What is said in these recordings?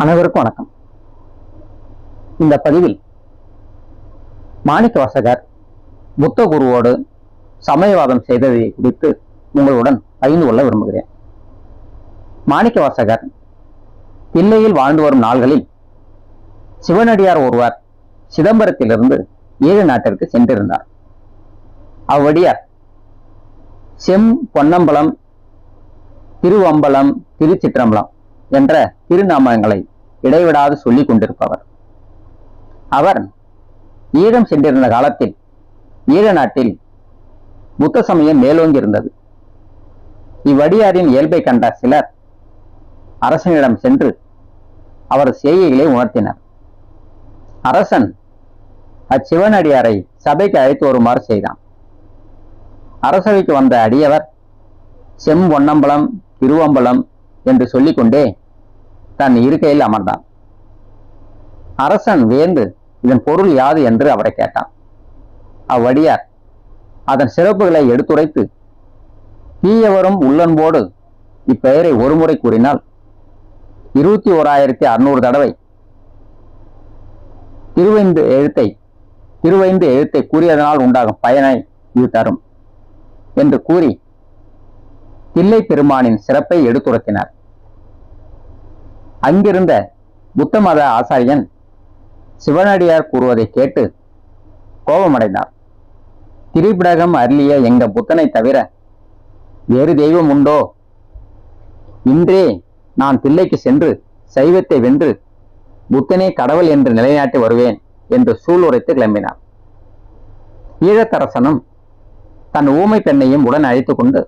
அனைவருக்கும் வணக்கம். இந்த பதிவில் மாணிக்கவாசகர் புத்த குருவோடு சமயவாதம் செய்ததை குறித்து உங்களுடன் பகிர்ந்து கொள்ள விரும்புகிறேன். மாணிக்கவாசகர் தில்லையில் வாழ்ந்து வரும் நாள்களில் சிவனடியார் ஒருவர் சிதம்பரத்திலிருந்து ஈழ நாட்டிற்கு சென்றிருந்தார். அவ்வடியார் செம் பொன்னம்பலம், திருவம்பலம், திருச்சிற்றம்பலம் என்ற திருநாமங்களை இடைவிடாது சொல்லிக் கொண்டிருப்பவர். அவர் ஈழம் சென்றிருந்த காலத்தில் ஈழ நாட்டில் புத்த சமயம் மேலோங்கி இருந்தது. இவ்வடியாரின் இயல்பை கண்ட சிலர் அரசனிடம் சென்று அவர் செய்கைகளை உணர்த்தினர். அரசன் அச்சிவனடியாரை சபைக்கு அழைத்து வருமாறு செய்தான். அரசவைக்கு வந்த அடியவர் செம் பொன்னம்பலம், திருவம்பலம் என்று சொல்லிக்கொண்டே தன் இருக்கையில் அமர்ந்தான். அரசன் வியந்து இதன் பொருள் யாது என்று அவரை கேட்டான். அவ்வடியார் அதன் சிறப்புகளை எடுத்துரைத்து, தீயவரும் உள்ளன்போடு இப்பெயரை ஒருமுறை கூறினால் 21,600 தடவை திருவைந்து எழுத்தை கூறியதனால் உண்டாகும் பயனை இது தரும் என்று கூறி தில்லை பெருமானின் சிறப்பை எடுத்துரைத்தினார். அங்கிருந்த புத்த மத ஆசாரியன் சிவனடியார் கூறுவதை கேட்டு கோபமடைந்தார். திரிபிடகம் அருளிய எங்க புத்தனை தவிர வேறு தெய்வம் உண்டோ? இன்றே நான் தில்லைக்கு சென்று சைவத்தை வென்று புத்தனே கடவுள் என்று நிலைநாட்டி வருவேன் என்று சூளுரைத்து கிளம்பினார். ஈழத்தரசனும் தன் ஊமை பெண்ணையும் உடன் அழைத்துக் கொண்டு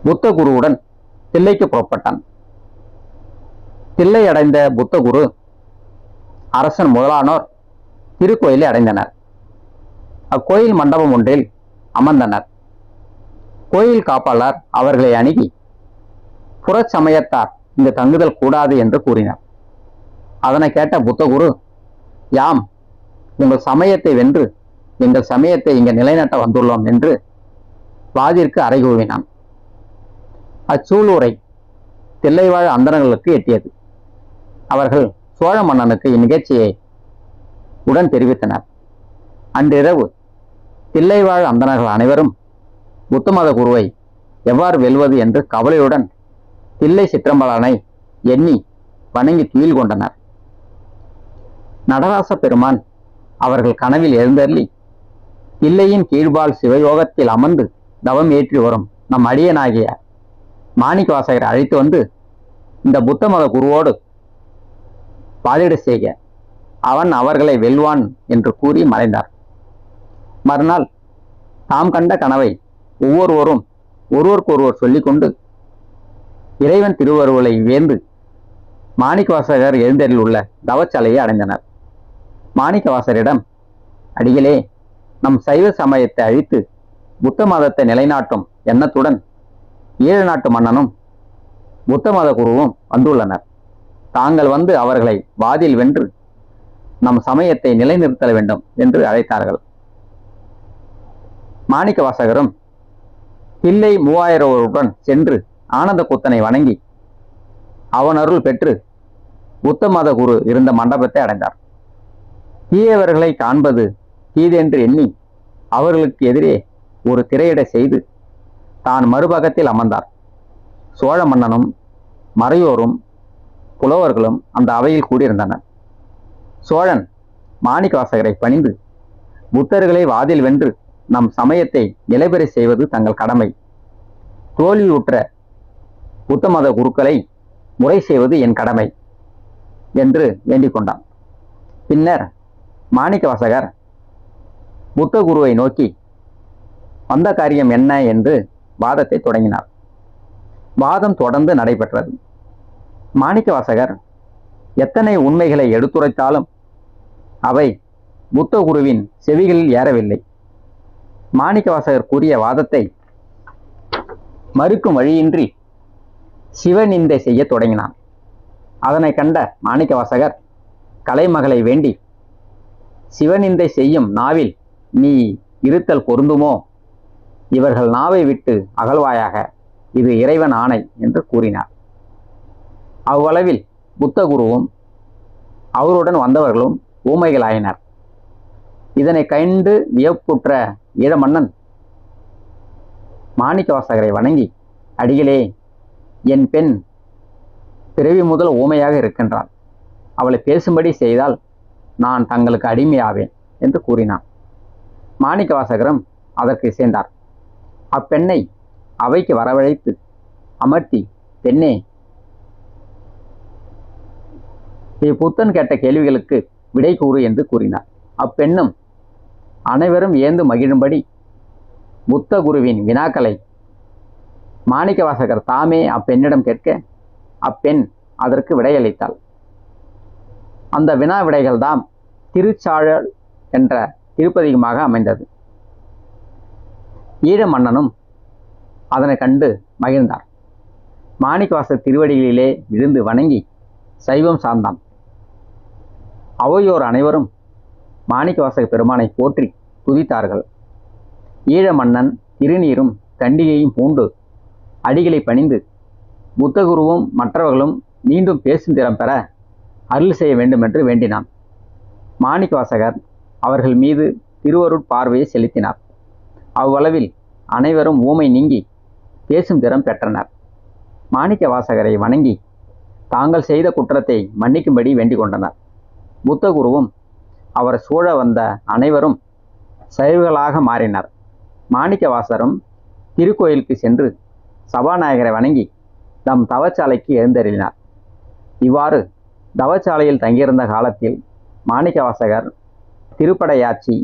புத்த குருவுடன் தில்லைக்கு புறப்பட்டான். தில்லை அடைந்த புத்த குரு அரசன் முதலானோர் திருக்கோயிலை அடைந்தனர். அக்கோயில் மண்டபம் ஒன்றில் அமர்ந்தனர். கோயில் காப்பாளர் அவர்களை அணுகி புற சமயத்தார் இங்கு தங்குதல் கூடாது என்று கூறினார். அதனை கேட்ட புத்த குரு, யாம் உங்கள் சமயத்தை வென்று எங்கள் சமயத்தை இங்கு நிலைநாட்ட வந்துள்ளோம் என்று வாதிற்கு அறைகூவினான். அச்சூளுரை தில்லைவாழ் அந்தணர்களுக்கு எட்டியது. அவர்கள் சோழ மன்னனுக்கு இந்நிகழ்ச்சியை உடன் தெரிவித்தனர். அன்றிரவு தில்லைவாழ் அந்தணர்கள் அனைவரும் புத்த மத குருவை எவ்வாறு வெல்வது என்று கவலையுடன் தில்லை சிற்றம்பலனை எண்ணி வணங்கி துயில் கொண்டனர். நடராச பெருமான் அவர்கள் கனவில் எழுந்தருளி தில்லையின் கீழ்பால் சிவயோகத்தில் அமர்ந்து தவம் ஏற்றி வரும் நம் அடியனாகிய மாணிக்கவாசகரை அழைத்து வந்து இந்த புத்த மத குருவோடு வாதிட செய்க, அவன் அவர்களை வெல்வான் என்று கூறி மறைந்தார். மறுநாள் தாம் கண்ட கனவை ஒவ்வொருவரும் ஒருவருக்கொருவர் சொல்லிக்கொண்டு இறைவன் திருவருளை வேந்து மாணிக்கவாசகர் எழுந்தரில் உள்ள தவச்சாலையை அடைந்தனர். மாணிக்கவாசகரிடம், அடிகளே, நம் சைவ சமயத்தை அழித்து புத்த மதத்தை நிலைநாட்டும் எண்ணத்துடன் ஈழ நாட்டு மன்னனும் புத்த மத குருவும் வந்துள்ளனர். தாங்கள் வந்து அவர்களை வாதில் வென்று நம் சமயத்தை நிலைநிறுத்த வேண்டும் என்று அழைத்தார்கள். மாணிக்கவாசகரும் தில்லை 3000 சென்று ஆனந்த கூத்தனை வணங்கி அவன் அருள் பெற்று புத்த மத குரு இருந்த மண்டபத்தை அடைந்தார். தீயவர்களை காண்பது தீதென்று எண்ணி அவர்களுக்கு எதிரே ஒரு திரையிட செய்து தான் மறுபக்கத்தில் அமர்ந்தார். சோழ மன்னனும் மறையோரும் புலவர்களும் அந்த அவையில் கூடியிருந்தனர். சோழன் மாணிக்கவாசகரை பணிந்து, புத்தர்களை வாதில் வென்று நம் சமயத்தை நிலைபெற செய்வது தங்கள் கடமை. தோல்வியுற்ற புத்த மத குருக்களை முறை செய்வது என் கடமை என்று வேண்டிக் கொண்டான். பின்னர் மாணிக்கவாசகர் புத்த குருவை நோக்கி வந்த காரியம் என்ன என்று வாதத்தை தொடங்கினார். வாதம் தொடர்ந்து நடைபெற்றது. மாணிக்கவாசகர் எத்தனை உண்மைகளை எடுத்துரைத்தாலும் அவை புத்த குருவின் செவிகளில் ஏறவில்லை. மாணிக்கவாசகர் கூறிய வாதத்தை மறுக்கும் வழியின்றி சிவநிந்தை செய்ய தொடங்கினான். அதனை கண்ட மாணிக்கவாசகர் கலைமகளை வேண்டி, சிவநிந்தை செய்யும் நாவில் நீ இருத்தல் பொருந்துமோ? இவர்கள் நாவை விட்டு அகழ்வாயாக, இது இறைவன் ஆணை என்று கூறினார். அவ்வளவில் புத்தகுருவும் அவருடன் வந்தவர்களும் ஊமைகளாயினர். இதனை கண்டு வியப்புற்ற ஈழமன்னன் மாணிக்கவாசகரை வணங்கி, அடிகளே, என் பெண் பிறவி முதல் ஊமையாக இருக்கின்றாள். அவளை பேசும்படி செய்தால் நான் தங்களுக்கு அடிமையாவேன் என்று கூறினான். மாணிக்கவாசகரும் அதற்கு இசைந்தார். அப்பெண்ணை அவைக்கு வரவழைத்து அமர்த்தி, பெண்ணே, புத்தன் கேட்ட கேள்விகளுக்கு விடை கூறு என்று கூறினார். அப்பெண்ணும் அனைவரும் ஏந்து மகிழும்படி புத்த குருவின் வினாக்களை மாணிக்கவாசகர் தாமே அப்பெண்ணிடம் கேட்க அப்பெண் அதற்கு விடையளித்தாள். அந்த வினா விடைகள் தாம் திருச்சாழல் என்ற திருப்பதிகமாக அமைந்தது. ஈழ மன்னனும் அதனை கண்டு மகிழ்ந்தார். மாணிக்கவாசகர் திருவடிகளிலே விழுந்து வணங்கி சைவம் சார்ந்தான். அவையோர் அனைவரும் மாணிக்கவாசக பெருமானை போற்றி துதித்தார்கள். ஈழ மன்னன் திருநீரும் கண்டிகையும் பூண்டு அடிகளை பணிந்து புத்தகுருவும் மற்றவர்களும் மீண்டும் பேசும் திறம் பெற அருள் செய்ய வேண்டும் என்று வேண்டினான். மாணிக்கவாசகர் அவர்கள் மீது திருவருட் பார்வையை செலுத்தினார். அவ்வளவில் அனைவரும் ஊமை நீங்கி பேசும் திறம் பெற்றனர். மாணிக்கவாசகரை வணங்கி தாங்கள் செய்த குற்றத்தை மன்னிக்கும்படி வேண்டிக் கொண்டனர். புத்தகுருவும் அவர் சூழ வந்த அனைவரும் சைவர்களாக மாறினர். மாணிக்கவாசகரும் திருக்கோயிலுக்கு சென்று சபாநாயகரை வணங்கி தம் தவச்சாலைக்கு எழுந்தருளினார். இவ்வாறு தவச்சாலையில் தங்கியிருந்த காலத்தில் மாணிக்கவாசகர் திருப்படையாச்சி,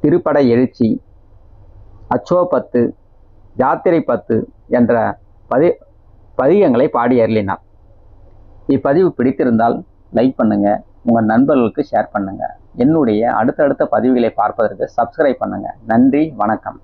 திருப்படை எழுச்சி, அச்சோபத்து, யாத்திரை பத்து என்ற பதிகங்களை பாடி அருளினார். இப்பதிவு பிடித்திருந்தால் லைக் பண்ணுங்க, உங்கள் நண்பர்களுக்கு ஷேர் பண்ணுங்க. என்னுடைய அடுத்தடுத்த பதிவுகளை பார்ப்பதற்கு சப்ஸ்கிரைப் பண்ணுங்க. நன்றி, வணக்கம்.